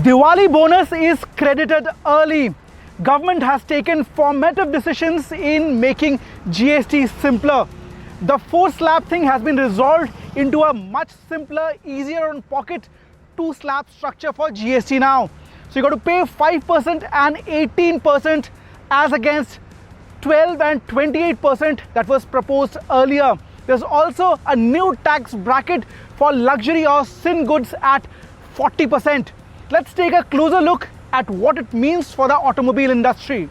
Diwali bonus is credited early. Government has taken formative decisions in making GST simpler. The 4-slab thing has been resolved into a much simpler, easier on pocket 2-slab structure for GST now. So you got to pay 5% and 18% as against 12 and 28% that was proposed earlier. There's also a new tax bracket for luxury or sin goods at 40%. Let's take a closer look at what it means for the automobile industry.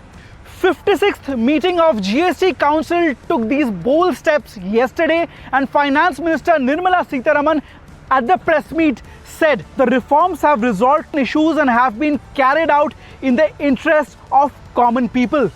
56th meeting of GST Council took these bold steps yesterday, and Finance Minister Nirmala Sitharaman at the press meet said the reforms have resolved issues and have been carried out in the interest of common people.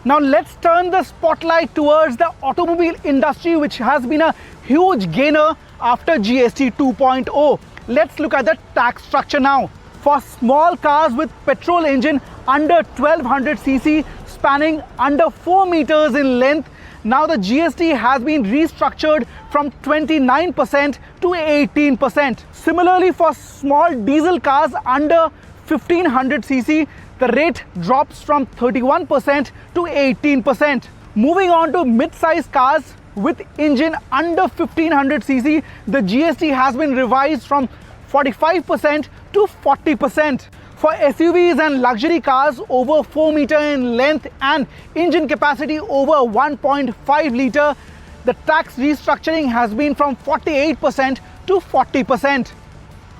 Now let's turn the spotlight towards the automobile industry, which has been a huge gainer after GST 2.0. Let's look at the tax structure now. For small cars with petrol engine under 1200cc spanning under 4 meters in length, now the GST has been restructured from 29% to 18%. Similarly, for small diesel cars under 1500cc, the rate drops from 31% to 18%. Moving on to mid-size cars with engine under 1500cc, the GST has been revised from 45% to 40%. For SUVs and luxury cars over 4 meter in length and engine capacity over 1.5 liter, the tax restructuring has been from 48% to 40%.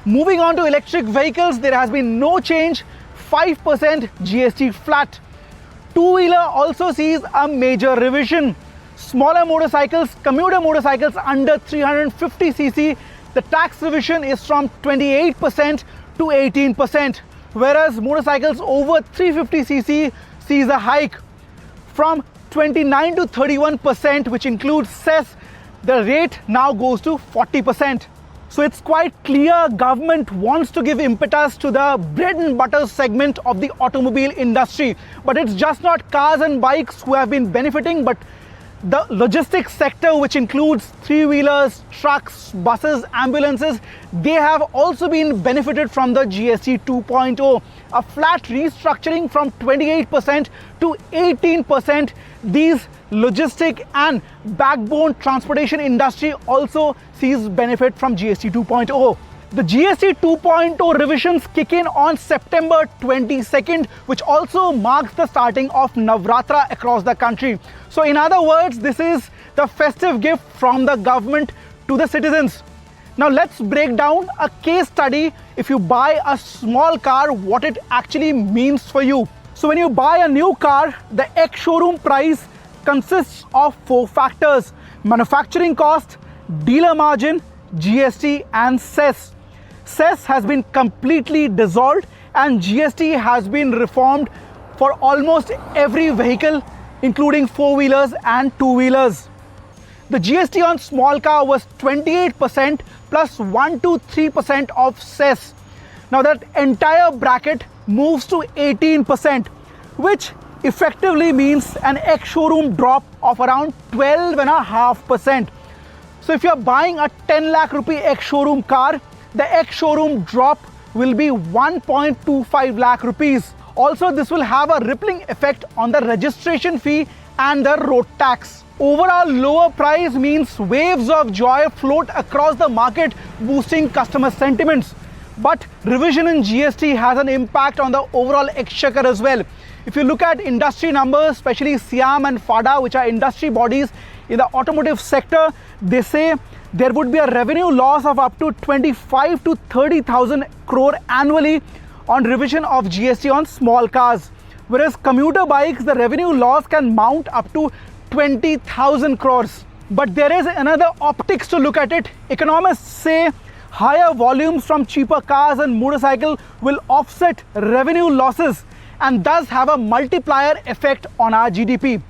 Moving on to electric vehicles, there has been no change, 5% GST flat. Two-wheeler also sees a major revision. Smaller motorcycles, commuter motorcycles under 350cc, the tax revision is from 28% to 18%, whereas motorcycles over 350cc sees a hike from 29 to 31%, which includes cess. The rate now goes to 40%. So it's quite clear government wants to give impetus to the bread and butter segment of the automobile industry. But it's just not cars and bikes who have been benefiting, but the logistics sector, which includes three-wheelers, trucks, buses, ambulances, they have also been benefited from the GST 2.0. A flat restructuring from 28% to 18%. These logistic and backbone transportation industry also sees benefit from GST 2.0. The GST 2.0 revisions kick in on September 22nd, which also marks the starting of Navratra across the country. So in other words, this is the festive gift from the government to the citizens. Now let's break down a case study. If you buy a small car, what it actually means for you. So when you buy a new car, the ex-showroom price consists of 4 factors: manufacturing cost, dealer margin, GST and cess. Cess has been completely dissolved and GST has been reformed for almost every vehicle, including 4-wheelers and 2-wheelers. The GST on small car was 28% plus 1 to 3% of cess. Now that entire bracket moves to 18%, which effectively means an ex-showroom drop of around 12.5%. So if you are buying a 10 lakh rupee ex-showroom car, the ex-showroom drop will be 1.25 lakh rupees. Also, this will have a rippling effect on the registration fee and the road tax. Overall lower price means waves of joy float across the market, boosting customer sentiments. But revision in GST has an impact on the overall exchequer as well. If you look at industry numbers, especially SIAM and FADA, which are industry bodies in the automotive sector, they say there would be a revenue loss of up to 25 to 30,000 crore annually on revision of GST on small cars. Whereas commuter bikes, the revenue loss can mount up to 20,000 crores. But there is another optics to look at it. Economists say higher volumes from cheaper cars and motorcycle will offset revenue losses and thus have a multiplier effect on our GDP.